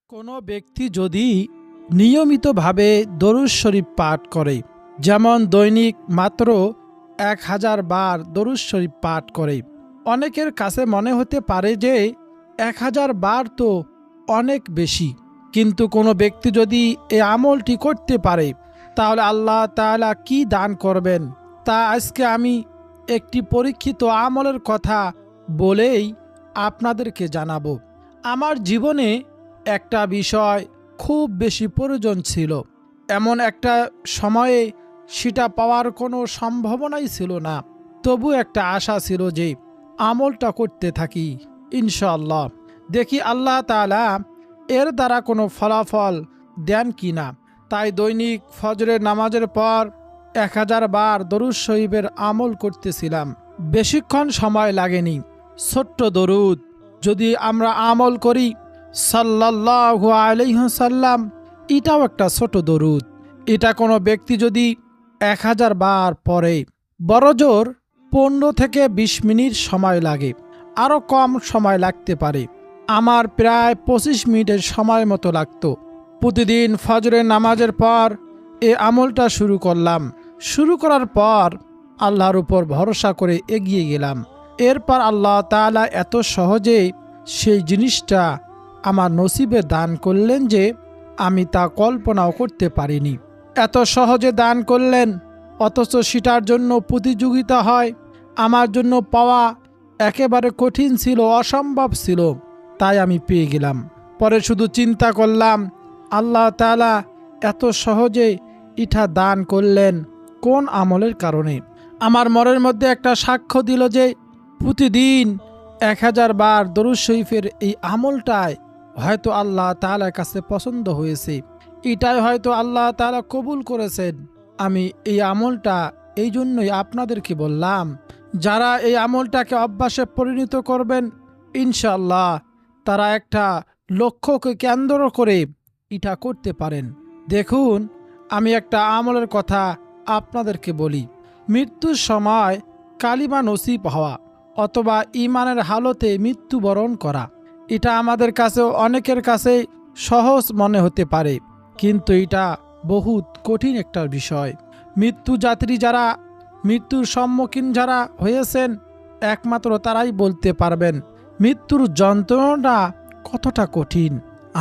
কোনো ব্যক্তি যদি নিয়মিতভাবে দরুদ শরীফ পাঠ করে, যেমন দৈনিক মাত্র 1000 বার দরুদ শরীফ পাঠ করে, অনেকের কাছে মনে হতে পারে যে 1000 বার তো অনেক বেশি, কিন্তু কোনো ব্যক্তি যদি এই আমলটি করতে পারে তাহলে আল্লাহ তাআলা কি দান করবেন তা আজকে আমি একটি পরীক্ষিত আমলের কথা বলেই আপনাদেরকে জানাবো। আমার জীবনে একটা বিষয় খুব বেশি প্রয়োজন ছিল, এমন একটা সময়ে সেটা পাওয়ার কোনো সম্ভাবনাই ছিল না, তবু একটা আশা ছিল যে আমলটা করতে থাকি, ইনশাআল্লাহ দেখি আল্লাহ তাআলা এর দ্বারা কোনো ফলাফল দেন কি না। তাই দৈনিক ফজরের নামাজের পর 1000 বার দরুদ শরীফের আমল করতেছিলাম। বেশিক্ষণ সময় লাগেনি, ছোট্ট দরুদ যদি আমরা আমল করি সাল্লাল্লাহু আলাইহি ওয়াসাল্লাম, এটাও একটা ছোট দরুদ। এটা কোনো ব্যক্তি যদি 1000 বার পড়ে, বড়জোর 15 থেকে 20 মিনিট সময় লাগে, আরও কম সময় লাগতে পারে। আমার প্রায় 25 মিনিটের সময় মতো লাগতো। প্রতিদিন ফজরের নামাজের পর এ আমলটা শুরু করলাম। শুরু করার পর আল্লাহর উপর ভরসা করে এগিয়ে গেলাম। এরপর আল্লাহ তাআলা এত সহজে সেই জিনিসটা আমার নসিবে দান করলেন যে আমি তা কল্পনাও করতে পারিনি। এত সহজে দান করলেন, অথচ সেটার জন্য প্রতিযোগিতা হয়। আমার জন্য পাওয়া একেবারে কঠিন ছিল, অসম্ভব ছিল, তাই আমি পেয়ে গেলাম। পরে শুধু চিন্তা করলাম আল্লাহ তাআলা এত সহজে ইটা দান করলেন কোন আমলের কারণে। আমার মনের মধ্যে একটা সাক্ষ্য দিল যে প্রতিদিন 1000 বার দরুদ শরীফের এই আমলটায় হয়তো আল্লাহ তাআলার কাছে পছন্দ হয়েছে, এটাই হয়তো আল্লাহ তাআলা কবুল করেছেন। আমি এই আমলটা এই জন্যই আপনাদেরকে বললাম, যারা এই আমলটাকে অভ্যাসে পরিণত করবেন ইনশাআল্লাহ তারা একটা লক্ষ্যকে কেন্দ্র করে এটা করতে পারেন। দেখুন, আমি একটা আমলের কথা আপনাদেরকে বলি। মৃত্যুর সময় কালিমা নসিব হওয়া অথবা ঈমানের হালতে মৃত্যুবরণ করা, এটা আমাদের কাছে অনেকের কাছে সহজ মনে হতে পারে, কিন্তু এটা বহুত কঠিন একটা বিষয়। মৃত্যু যাত্রী যারা, মৃত্যুর সম্মুখীন যারা হয়েছেন, একমাত্র তারাই বলতে পারবেন মৃত্যুর যন্ত্রণাটা কতটা কঠিন।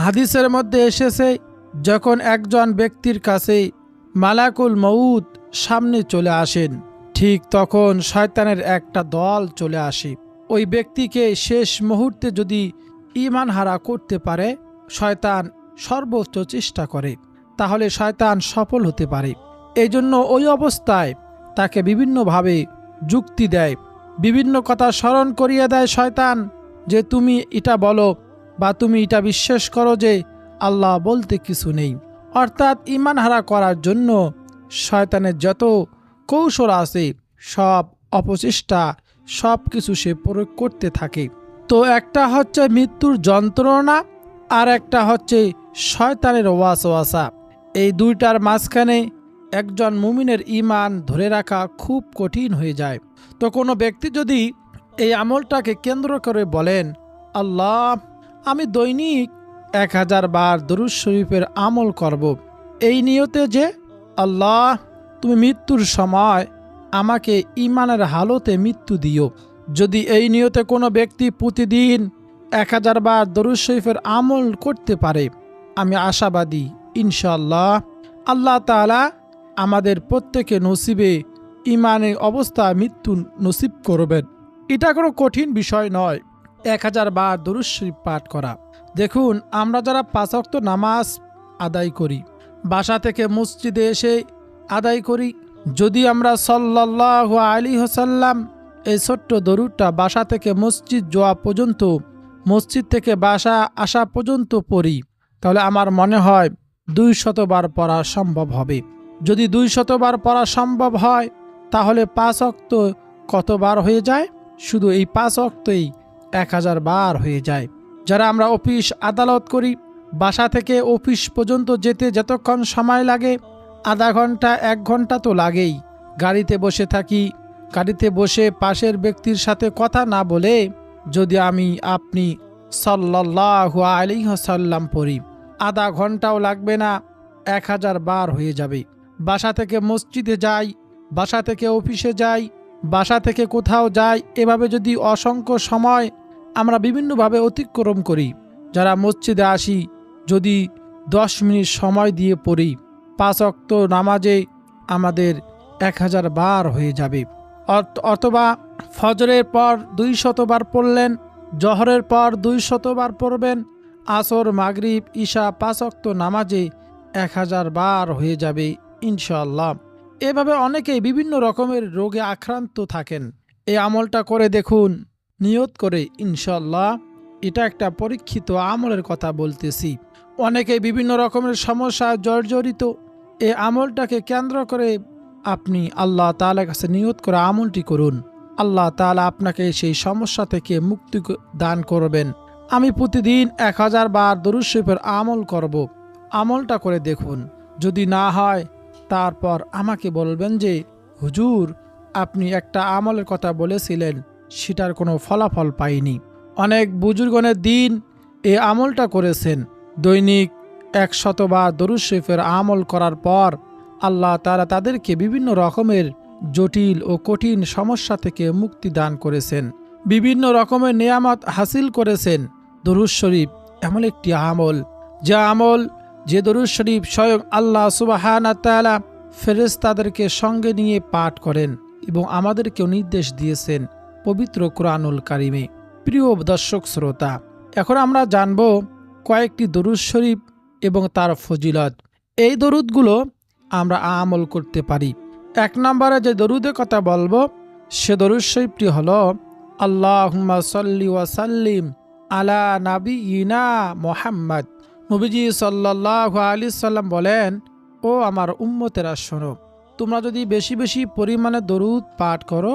হাদিসের মধ্যে এসেছে, যখন একজন ব্যক্তির কাছে মালাকুল মউত সামনে চলে আসেন, ঠিক তখন শয়তানের একটা দল চলে আসে। ওই ব্যক্তিকে শেষ মুহূর্তে যদি ঈমান হারা করতে পারে, শয়তান সর্বোচ্চ চেষ্টা করে, তাহলে শয়তান সফল হতে পারে। এই জন্য ওই অবস্থায় তাকে বিভিন্নভাবে যুক্তি দেয়, বিভিন্ন কথা স্মরণ করিয়ে দেয় শয়তান, যে তুমি এটা বলো বা তুমি এটা বিশ্বাস করো যে আল্লাহ বলতে কিছু নেই। অর্থাৎ ঈমান হারা করার জন্য শয়তানের যত কৌশল আছে, সব অপচেষ্টা, সব কিছু সে প্রয়োগ করতে থাকে। তো একটা হচ্ছে মৃত্যুর যন্ত্রণা, আর একটা হচ্ছে শয়তানের ওয়াসওয়াসা। এই দুইটার মাঝখানে একজন মুমিনের ঈমান ধরে রাখা খুব কঠিন হয়ে যায়। তো কোনো ব্যক্তি যদি এই আমলটাকে কেন্দ্র করে বলেন, আল্লাহ আমি দৈনিক 1000 বার দরুদ শরীফের আমল করব, এই নিয়তে যে আল্লাহ তুমি মৃত্যুর সময় আমাকে ঈমানের হালতে মৃত্যু দিও। যদি এই নিয়তে কোনো ব্যক্তি প্রতিদিন 1000 বার দরুদ শরীফের আমল করতে পারে, আমি আশাবাদী ইনশাআল্লাহ আল্লাহ তাআলা আমাদের প্রত্যেকে নসিবে ঈমানের অবস্থা মৃত্যু নসিব করবেন। এটা কোনো কঠিন বিষয় নয় 1000 বার দরুদ শরীফ পাঠ করা। দেখুন, আমরা যারা 5 ওয়াক্ত নামাজ আদায় করি, বাসা থেকে মসজিদে এসে আদায় করি, যদি আমরা সাল্লাল্লাহু আলাইহি ওয়াসাল্লাম এই ছোট্ট দরুদটা বাসা থেকে মসজিদ যাওয়া পর্যন্ত, মসজিদ থেকে বাসা আসা পর্যন্ত পড়ি, তাহলে আমার মনে হয় 200 বার পড়া সম্ভব হবে। যদি 200 বার পড়া সম্ভব হয়, তাহলে 5 ওয়াক্ত কতবার হয়ে যায়? শুধু এই 5 ওয়াক্তই 1000 বার হয়ে যায়। যারা আমরা অফিস আদালত করি, বাসা থেকে অফিস পর্যন্ত যেতে যতক্ষণ সময় লাগে, আধা ঘন্টা 1 ঘন্টা তো লাগেই। গাড়িতে বসে থাকি, গাড়িতে বসে পাশের ব্যক্তির সাথে কথা না বলে যদি আপনি সাল্লাল্লাহু আলাইহি ওয়াসাল্লাম পড়ি, আধা ঘন্টাও লাগবে না, 1000 বার হয়ে যাবে। বাসা থেকে মসজিদে যাই, বাসা থেকে অফিসে যাই, বাসা থেকে কোথাও যাই, এভাবে যদি অসংখ্য সময় আমরা বিভিন্নভাবে অতিক্রম করি, যারা মসজিদে আসি যদি 10 মিনিট সময় দিয়ে পড়ি, 5 ওয়াক্ত নামাজে আমাদের 1000 বার হয়ে যাবে। অথবা ফজরের পর 200 বার পড়লেন, জহরের পর 200 বার পড়বেন, আসর, মাগরিব, ঈশা 5 ওয়াক্ত নামাজে 1000 বার হয়ে যাবে ইনশাআল্লাহ। এভাবে অনেকেই বিভিন্ন রকমের রোগে আক্রান্ত থাকেন। এই আমলটা করে দেখুন নিয়ত করে, ইনশাআল্লাহ। এটা একটা পরীক্ষিত আমলের কথা বলতেছি। অনেকেই বিভিন্ন রকমের সমস্যায় জর্জরিত। এই আমলটাকে কেন্দ্র করে আপনি আল্লাহ তাআলার কাছে নিয়ত করে আমলটি করুন। আল্লাহ তাআলা আপনাকে সেই সমস্যা থেকে মুক্তি দান করবেন। আমি প্রতিদিন 1000 বার দরুদ শরীফের আমল করব। আমলটা করে দেখুন, যদি না হয় তারপর আমাকে বলবেন যে হুজুর, আপনি একটা আমলের কথা বলেছিলেন, সেটার কোনো ফলাফল পাইনি। অনেক বুজুর্গণের দিন এই আমলটা করেছেন। দৈনিক 100 বার দরুদ শরীফের আমল করার পর আল্লাহ তাআলা তাদেরকে বিভিন্ন রকমের জটিল ও কঠিন সমস্যা থেকে মুক্তি দান করেছেন, বিভিন্ন রকমের নেয়ামত হাসিল করেছেন। দরুদ শরীফ এমন একটি আমল, যে দরুদ শরীফ স্বয়ং আল্লাহ সুবহানাহু ওয়া তাআলা ফেরেশতাদেরকে সঙ্গে নিয়ে পাঠ করেন এবং আমাদেরকেও নির্দেশ দিয়েছেন পবিত্র কুরআনুল কারিমে। প্রিয় দর্শক শ্রোতা, এখন আমরা জানব কয়েকটি দরুদ শরীফ এবং তার ফজিলত। এই দরুদগুলো আমরা আমল করতে পারি। 1 নম্বরে যে দরুদের কথা বলবো, সে দরুদ শরীফটি হলো আল্লাহুম্মা সাল্লি ওয়া সাল্লিম আলা নাবিয়িনা মুহাম্মদ। নবীজি সাল্লাল্লাহু আলাইহি সাল্লাম বলেন, ও আমার উম্মতেরা শোনো, তোমরা যদি বেশি বেশি পরিমাণে দরুদ পাঠ করো,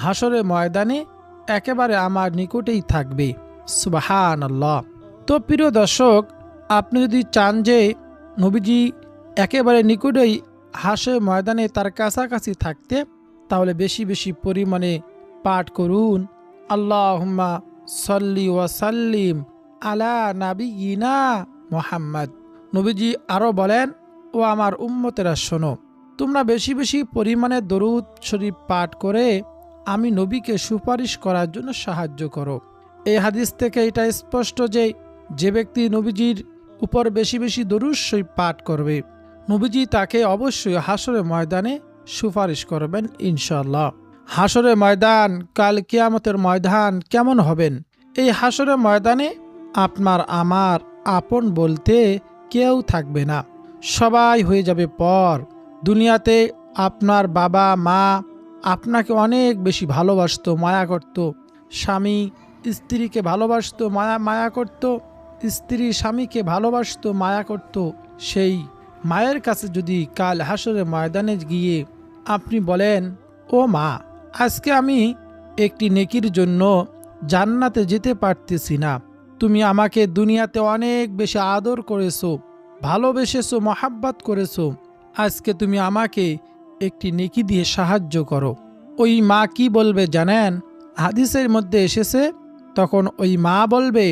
হাসরের ময়দানে একেবারে আমার নিকটেই থাকবে। সুবহানাল্লাহ। তো প্রিয় দর্শক, আপনি যদি চান যে নবীজি একেবারে নিকটেই হাসরের ময়দানে তার কাছাকাছি থাকতে, তাহলে বেশি বেশি পরিমাণে পাঠ করুন আল্লাহুম্মা সাল্লি ওয়া সাল্লিম আলা নাবিয়িনা মুহাম্মদ। নবীজি আরও বলেন, ও আমার উম্মতেরা শোনো, তোমরা বেশি বেশি পরিমাণে দরুদ শরীফ পাঠ করে আমি নবীকে সুপারিশ করার জন্য সাহায্য করো। এই হাদিস থেকে এটা স্পষ্ট যে ব্যক্তি নবীজির উপর বেশি বেশি দরুদ শরীফ পাঠ করবে, নবীজি তাকে অবশ্যই হাসরের ময়দানে সুপারিশ করবেন ইনশাআল্লাহ। হাসরের ময়দান, কাল কিয়ামতের ময়দান কেমন হবেন? এই হাসরের ময়দানে আপনার আমার আপন বলতে কেউ থাকবে না, সবাই হয়ে যাবে পর। দুনিয়াতে আপনার বাবা মা আপনাকে অনেক বেশি ভালোবাসতো, মায়া করত। স্বামী স্ত্রীকে ভালোবাসতো, মায়া করত। স্ত্রী স্বামীকে ভালোবাসতো, মায়া করত। সেই মায়ের কাছে যদি কাল হাসরের ময়দানে গিয়ে আপনি বলেন, ও মা, আজকে আমি একটি নেকির জন্য জান্নাতে যেতে পারতেছি না, তুমি আমাকে দুনিয়াতে অনেক বেশি আদর করেছো, ভালোবেসেছো, মহাব্বত করেছো, আজকে তুমি আমাকে একটি নেকি দিয়ে সাহায্য করো। ওই মা কি বলবে জানেন? হাদিসের মধ্যে এসেছে, তখন ওই মা বলবে,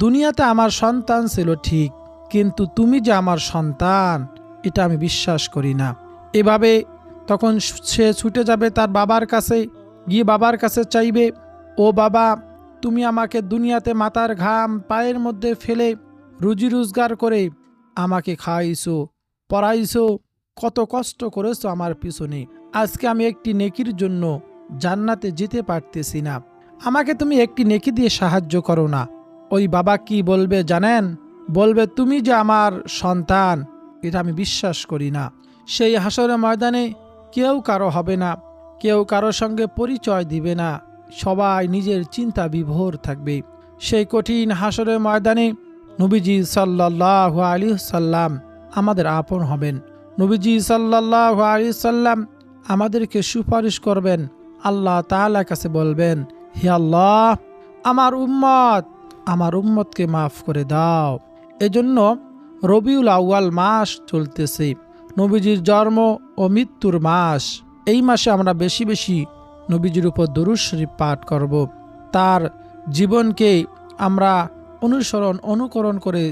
দুনিয়াতে আমার সন্তান ছিল ঠিক, কিন্তু তুমি যে আমার সন্তান এটা আমি বিশ্বাস করি না। এভাবে তখন সে ছুটে যাবে তার বাবার কাছে, গিয়ে বাবার কাছে চাইবে, ও বাবা, তুমি আমাকে দুনিয়াতে মাথার ঘাম পায়ের মধ্যে ফেলে রুজি রোজগার করে আমাকে খাওয়াইছো, পড়াইছো, কত কষ্ট করেছো আমার পিছনে, আজকে আমি একটি নেকির জন্য জান্নাতে যেতে পারতেছি না, আমাকে তুমি একটি নেকি দিয়ে সাহায্য করো না। ওই বাবা কি বলবে জানেন? বলবে, তুমি যে আমার সন্তান এটা আমি বিশ্বাস করি না। সেই হাসরের ময়দানে কেউ কারো হবে না, কেউ কারোর সঙ্গে পরিচয় দিবে না, সবাই নিজের চিন্তা বিভোর থাকবে। সেই কঠিন হাসরের ময়দানে নবীজি সাল্লাল্লাহু আলাইহি সাল্লাম আমাদের আপন হবেন। নবীজি সাল্লাল্লাহু আলাইহি সাল্লাম আমাদেরকে সুপারিশ করবেন, আল্লাহ তাআলার কাছে বলবেন, হে আল্লাহ, আমার উম্মতকে মাফ করে দাও। এজন্য রবিউল আউয়াল মাস চলতেছে, নবীজির জন্ম ও মৃত্যুর মাস। এই মাসে আমরা বেশি বেশি নবীজির উপর দরুদ শরীফ পাঠ করব। তার জীবনকে আমরা অনুকরণ করে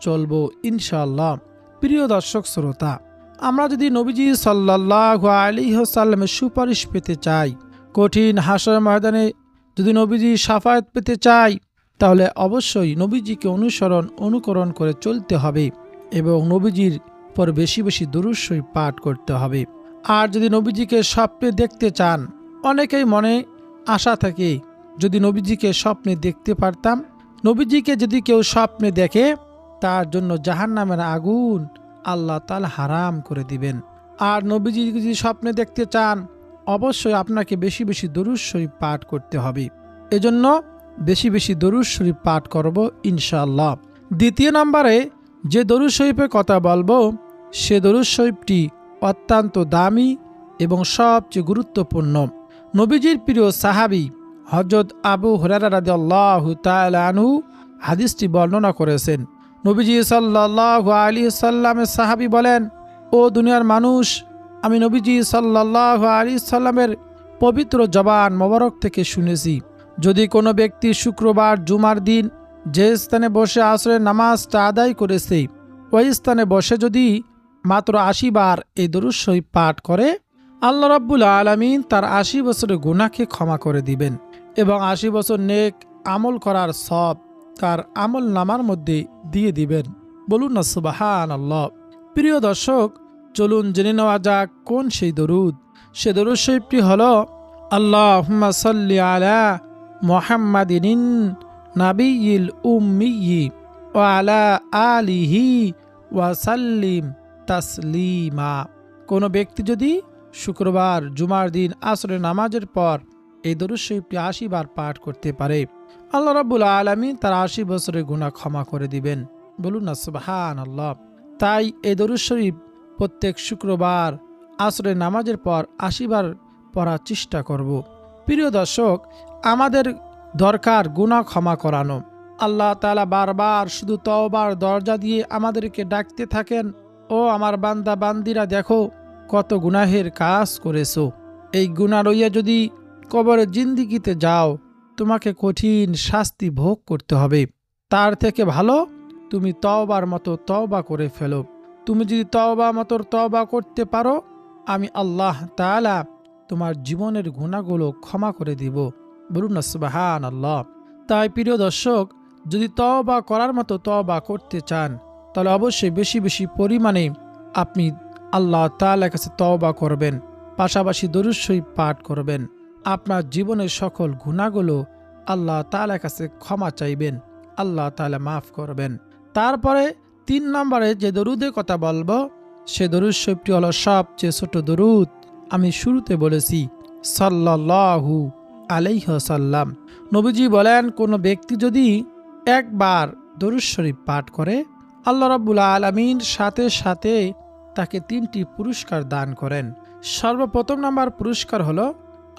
চলবো ইনশাআল্লাহ। প্রিয় দর্শক শ্রোতা, আমরা যদি নবীজি সাল্লাল্লাহু আলাইহি ওয়াসাল্লামের সুপারিশ পেতে চাই, কঠিন হাসরের ময়দানে যদি নবীজি শাফায়াত পেতে চাই, তাহলে অবশ্যই নবীজিকে অনুকরণ করে চলতে হবে এবং নবীজির পর বেশি বেশি দুরূদ শরীফ পাঠ করতে হবে। আর যদি নবীজিকে স্বপ্নে দেখতে চান, অনেকেই মনে আশা থাকে যদি নবীজিকে স্বপ্নে দেখতে পারতাম। নবীজিকে যদি কেউ স্বপ্নে দেখে, তার জন্য জাহান্নামের আগুন আল্লাহ তাআলা হারাম করে দিবেন। আর নবীজি যদি স্বপ্নে দেখতে চান, অবশ্যই আপনাকে বেশি বেশি দরুদ শরীফ পাঠ করতে হবে। এজন্য বেশি বেশি দরুদ শরীফ পাঠ করব ইনশাআল্লাহ। দ্বিতীয় নম্বরে যে দরুদ শরীফের কথা বলবো, সে দরুদ শরীফটি অত্যন্ত দামি এবং সবচেয়ে গুরুত্বপূর্ণ। নবীজির প্রিয় সাহাবী হযরত আবু হুরায়রা রাদিয়াল্লাহু তাআলা আনহু হাদিসটি বর্ণনা করেছেন। নবীজি সাল্লাল্লাহু আলাইহি সাল্লামের সাহাবী বলেন, ও দুনিয়ার মানুষ, আমি নবীজি সাল্লাল্লাহু আলাইহি সাল্লামের পবিত্র জবান মোবারক থেকে শুনেছি, যদি কোনো ব্যক্তি শুক্রবার জুমার দিন যে স্থানে বসে আসরের নামাজটা আদায় করেছে, ওই স্থানে বসে যদি মাত্র ৮০ বার এই দরুদ শরীফ পাঠ করে, আল্লাহ রাব্বুল আলামিন তার ৮০ বছরের গুনাহকে ক্ষমা করে দিবেন এবং ৮০ বছর নেক আমল করার সব তার আমল নামার মধ্যে দিয়ে দিবেন। বলুন না সুবহানাল্লাহ। প্রিয় দর্শক, চলুন জেনে নেওয়া যাক কোন সেই দরুদ। সে দরুদ শরীফটি হলো আল্লাহুম্মা সাল্লি আলা মুহাম্মাদিন নাবিয়্যিল উম্মিয়্যি ওয়া আলা আলিহি ওয়া সাল্লিম তাসলিমা। কোনো ব্যক্তি যদি শুক্রবার জুমার দিন আসরের নামাজের পর এই দরুদ শরীফটি ৮০ বার পাঠ করতে পারে, আল্লাহ রাব্বুল আলামিন তার ৮০ বছরের গুনাহ ক্ষমা করে দিবেন। বলুন না সুবহানাল্লাহ। তাই এই দরুদ শরীফ প্রত্যেক শুক্রবার আসরের নামাজের পর ৮০ বার পড়ার চেষ্টা করব। প্রিয় দর্শক, আমাদের দরকার গুনাহ ক্ষমা করানো। আল্লাহ তাআলা বারবার শুধু তওবার দরজা দিয়ে আমাদেরকে ডাকতে থাকেন, ও আমার বান্দা বান্দিরা, দেখো কত গুনাহের কাজ করেছো। এই গুনাহ লইয়া যদি কবরের জিন্দিগিতে যাও, তোমাকে কঠিন শাস্তি ভোগ করতে হবে। তার থেকে ভালো তুমি তওবার মতো তওবা করে ফেলো। তুমি যদি তওবা মতো তওবা করতে পারো, আমি আল্লাহ তাআলা তোমার জীবনের গুনাহগুলো ক্ষমা করে দিব। বলুন না সুবহানাল্লাহ। তাই প্রিয় দর্শক, যদি তওবা করার মতো তওবা করতে চান, তাহলে অবশ্যই বেশি বেশি পরিমাণে আপনি আল্লাহ তাআলার কাছে তওবা করবেন, পাশাপাশি দরুদ শরীফ পাঠ করবেন। আপনার জীবনের সকল গুনাহগুলো আল্লাহ তাআলার কাছে ক্ষমা চাইবেন, আল্লাহ তাআলা মাফ করবেন। তারপরে ৩ নম্বরে যে দরুদের কথা বলবো, সে দরুদ শরীফটি হলো সবচেয়ে ছোট দরুদ। আমি শুরুতে বলেছি সাল্লাল্লাহু আলাইহি ওয়াসাল্লাম। নবীজি বলেন, কোনো ব্যক্তি যদি একবার দরুদ শরীফ পাঠ করে, আল্লাহ রাব্বুল আলামিন সাথে সাথে তাকে ৩টি পুরস্কার দান করেন। সর্বপ্রথম নাম্বার পুরস্কার হলো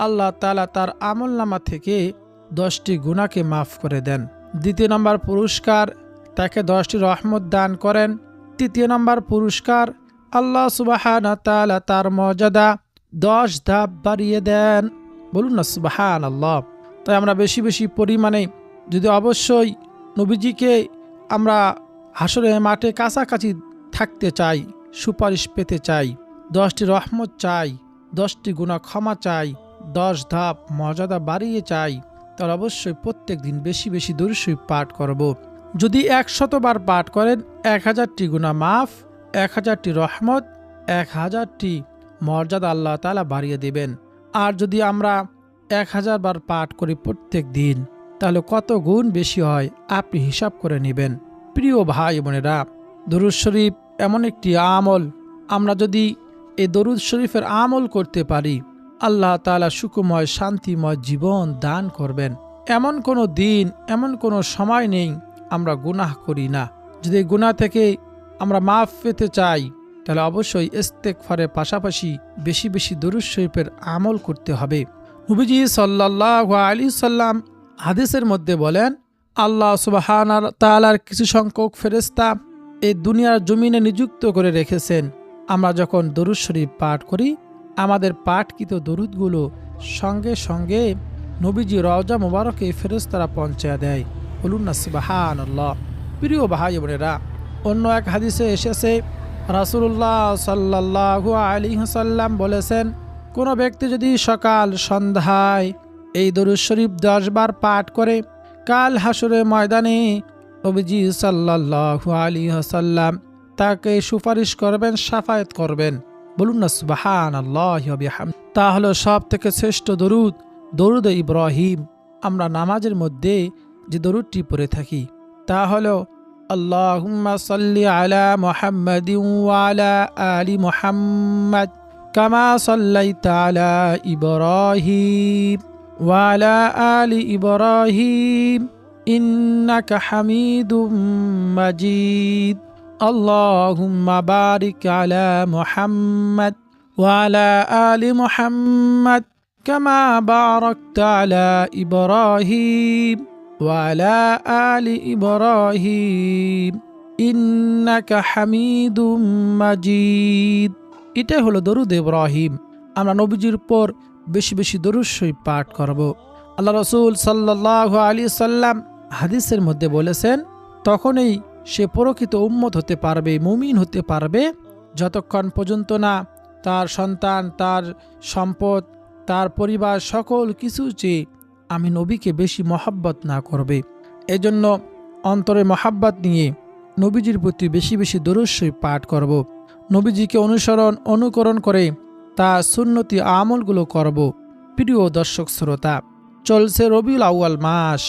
আল্লাহ তাআলা তার আমলনামা থেকে 10টি গুনাহকে মাফ করে দেন। দ্বিতীয় নাম্বার পুরস্কার, তাকে 10টি রহমত দান করেন। তৃতীয় নাম্বার পুরস্কার, আল্লাহ সুবহানাহু ওয়া তাআলা তার মর্যাদা 10 ধাপ বাড়িয়ে দেন। বলুন না সুবহানাল্লাহ। তাই আমরা বেশি বেশি পরিমাণে যদি অবশ্যই নবীজিকে আমরা হাসরের মাঠে কাছাকাছি থাকতে চাই, সুপারিশ পেতে চাই, 10টি রহমত চাই, 10টি গুনাহ ক্ষমা চাই, 10 ধাপ মর্যাদা বাড়িয়ে চাই, তাহলে অবশ্যই প্রত্যেক দিন বেশি বেশি দরুদ শরীফ পাঠ করব। যদি 100 বার পাঠ করেন, 1000টি গুনাহ মাফ, 1000টি রহমত, 1000টি মর্যাদা আল্লাহ তাআলা বাড়িয়ে দেবেন। আর যদি আমরা 1000 বার পাঠ করি প্রত্যেক দিন, তাহলে কত গুণ বেশি হয় আপনি হিসাব করে নেবেন। প্রিয় ভাই বোনেরা, দরুদ শরীফ এমন একটি আমল, আমরা যদি এই দরুদ শরীফের আমল করতে পারি, আল্লাহ তাআলা সুখময় শান্তিময় জীবন দান করবেন। এমন কোনো দিন, এমন কোনো সময় নেই আমরা গুনাহ করি না। যদি গুনাহ থেকে আমরা মাফ পেতে চাই, তাহলে অবশ্যই ইস্তেগফারের পাশাপাশি বেশি বেশি দরুদ শরীফের আমল করতে হবে। নবীজি সাল্লাল্লাহু আলাইহি সাল্লাম হাদিসের মধ্যে বলেন, আল্লাহ সুবহানাহু ওয়া তাআলার কিছু সংখ্যক ফেরেশতা এই দুনিয়ার জমিনে নিযুক্ত করে রেখেছেন। আমরা যখন দরুদ শরীফ পাঠ করি, আমাদের পাঠকৃত দরুদগুলো সঙ্গে সঙ্গে নবীজি রওজা মোবারকে ফেরেশতারা পৌঁছে দেয়। বলুন না সুবহানাল্লাহ। প্রিয় ভাই বোনেরা, অন্য এক হাদিসে এসেছে রাসূলুল্লাহ সাল্লাল্লাহু আলাইহি ওয়াসাল্লাম বলেছেন, কোনো ব্যক্তি যদি সকাল সন্ধ্যায় এই দরুদ শরীফ 10 বার পাঠ করে, কাল হাসরের ময়দানে নবীজি সাল্লাল্লাহু আলাইহি ওয়াসাল্লাম তাকে সুপারিশ করবেন, শাফায়াত করবেন। বলুন না সুবহানাল্লাহি ওয়া বিহামদিহি। তা হলো সব থেকে শ্রেষ্ঠ দরুদ, দরুদ ইব্রাহিম। আমরা নামাজের মধ্যে যে দরুদটি পড়ে থাকি তা হলো আল্লাহুম্মা সাল্লি আলা মুহাম্মাদিন ওয়া আলা আলি মুহাম্মাদ কামা সাল্লাইতা আলা ইব্রাহিম ওয়া আলা আলি ইব্রাহিম ইন্নাকা হামিদুম মাজিদ। আল্লাহুম্মা বারিক আলা মুহাম্মাদ ওয়া আলা আলি মুহাম্মাদ কামা বারাকতা আলা ইব্রাহিম ওয়া আলা আলি ইব্রাহিম ইন্নাকা হামিদুম মাজিদ। এটাই হলো দরুদ ইব্রাহিম। আমরা নবীজির উপর বেশি বেশি দরুদ শরীফ পাঠ করব। আল্লাহ রাসূল সাল্লাল্লাহু আলাইহি সাল্লাম হাদিসের মধ্যে বলেছেন, তখনই সে প্রকৃত উম্মত হতে পারবে, মুমিন হতে পারবে, যতক্ষণ পর্যন্ত না তার সন্তান, তার সম্পদ, তার পরিবার সকল কিছু চেয়ে আমি নবীকে বেশি মহাব্বত না করবে। এজন্য অন্তরে মহাব্বত নিয়ে নবীজির প্রতি বেশি বেশি দরুদ শরীফ পাঠ করব। নবীজিকে অনুকরণ করে তার সুন্নতি আমলগুলো করব। প্রিয় দর্শক শ্রোতা, চলছে রবিউল আউয়াল মাস,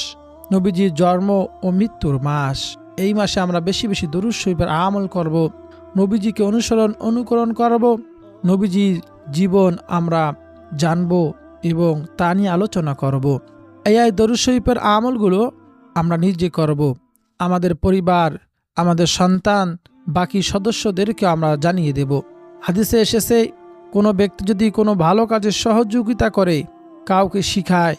নবীজির জন্ম ও মৃত্যুর মাস। এই মাসে আমরা বেশি বেশি দরুদ শরীফের আমল করব, নবীজিকে অনুকরণ করব, নবীজির জীবন আমরা জানব এবং তা নিয়ে আলোচনা করব। এই দরুদ শরীফের আমলগুলো আমরা নিজে করব, আমাদের পরিবার, আমাদের সন্তান, বাকি সদস্যদেরকে আমরা জানিয়ে দেব। হাদিসে এসেছে, কোনো ব্যক্তি যদি কোনো ভালো কাজের সহযোগিতা করে, কাউকে শিখায়,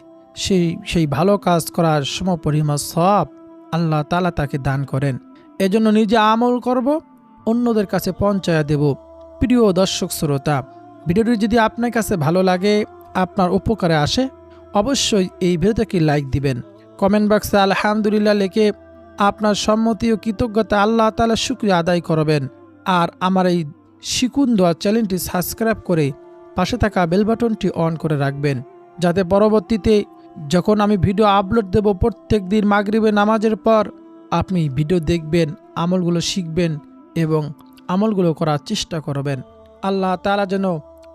সেই ভালো কাজ করার সমপরিমাণ সওয়াব আল্লাহ তাআলা তাকে দান করেন। এজন্য নিজে আমল করব, অন্যদের কাছে পৌঁছায়া দেব। প্রিয় দর্শক শ্রোতা, ভিডিওটি যদি আপনার কাছে ভালো লাগে, আপনার উপকারে আসে, অবশ্যই এই ভিডিওটাকে লাইক দিবেন। কমেন্ট বক্সে আলহামদুলিল্লাহ লিখে আপনার সম্মতি ও কৃতজ্ঞতা আল্লাহ তাআলার শুকরিয়া আদায় করবেন। আর আমার এই শিকুন দোয়া চ্যানেলটি সাবস্ক্রাইব করে পাশে থাকা বেল বাটনটি অন করে রাখবেন, যাতে পরবর্তীতে যখন আমি ভিডিও আপলোড দেব প্রত্যেক দিন মাগরিবে নামাজের পর আপনি ভিডিও দেখবেন, আমলগুলো শিখবেন এবং আমলগুলো করার চেষ্টা করবেন। আল্লাহ তাআলা যেন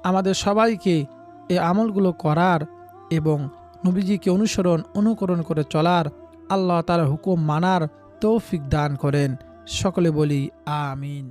আমাদের সবাইকে এই আমলগুলো করার এবং নবীজিকে অনুকরণ করে চলার, আল্লাহ তাআলার হুকুম মানার তৌফিক দান করেন। সকলে বলি আমিন।